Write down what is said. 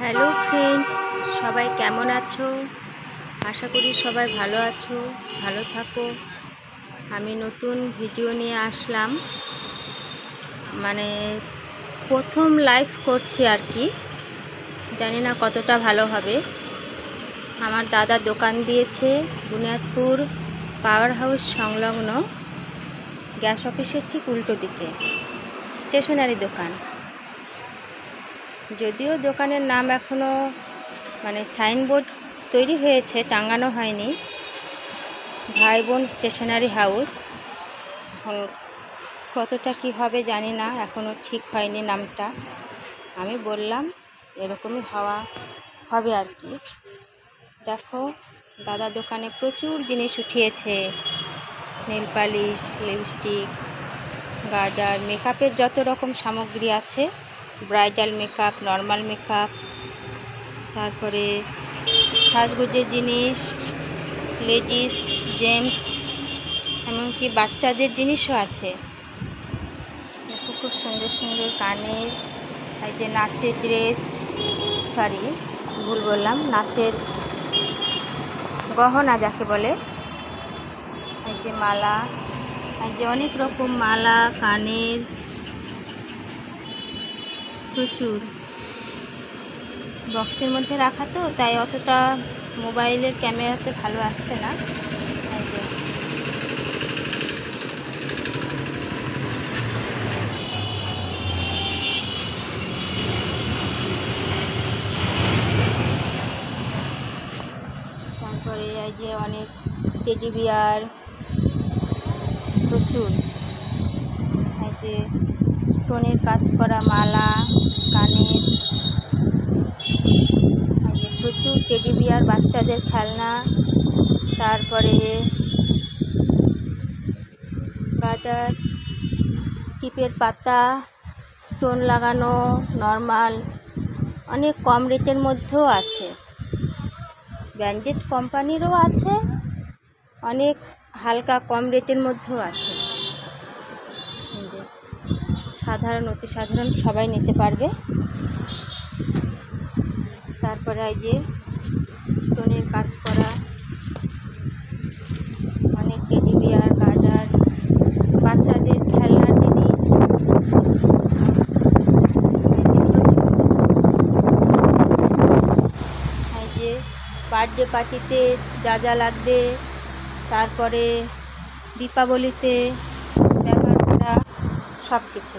Hello friends, সবাই কেমন আছো? আশা করি সবাই ভালো আছো, ভালো থাকো। আমি নতুন ভিডিও নিয়ে আসলাম, প্রথম লাইভ করছি আর কি। জানি না কতটা ভালো হবে। আমার দাদা দোকান দিয়েছে বুনিয়াদপুর পাওয়ার হাউস সংলগ্ন গ্যাস অফিসের ঠিক উল্টো দিকে, স্টেশনারি দোকান। যদিও দোকানের নাম এখনও সাইনবোর্ড তৈরি হয়েছে, টাঙানো হয়নি। ভাই বোন স্টেশনারি হাউস। এখন কতটা কি হবে জানি না, এখনও ঠিক হয়নি নামটা। আমি বললাম এরকমই হবে আর কি। দেখো, দাদা দোকানে প্রচুর জিনিস উঠিয়েছে। নেল পালিশ, লিপস্টিক, গার্ডার, মেকআপের যত রকম সামগ্রী আছে, ব্রাইডাল মেকআপ, নর্মাল মেকআপ, তারপরে সাজগোজের জিনিস, লেডিস, জেন্টস, এমনকি বাচ্চাদের জিনিসও আছে। খুব সুন্দর সুন্দর কানের, এই যে নাচের ড্রেস, ভুল বললাম, নাচের গহনা যাকে বলে। এই যে মালা, এই যে অনেক রকম মালা, কানের, প্রচুর। বক্সের মধ্যে রাখা তো, তাই অতটা মোবাইলের ক্যামেরাতে ভালো আসছে না। এই যে তারপরে এই যে অনেক টেডি বিয়ার, প্রচুর। এই যে স্টোনের কাজ করা মালা, কানের, এই যে প্রচুর টেডি বিয়ার, বাচ্চাদের খেলনা, তারপরে গার্ডার, টিপের পাতা, স্টোন লাগানো, নর্মাল, অনেক কম রেটের মধ্যেও আছে। ব্র্যান্ডেড কোম্পানিরও আছে, অনেক হালকা কম রেটের মধ্যেও আছে। সাধারণ, অতি সাধারণ সবাই নিতে পারবে। তারপরে এই যে স্টোনের কাজ করা অনেক টেডি বিয়ার, গার্ডার, বাচ্চাদের খেলনার জিনিস, এই যে প্রচুর। এই যে বার্থডে পার্টিতে যা যা লাগবে, তারপরে দীপাবলিতে ব্যবহার করা সব কিছু।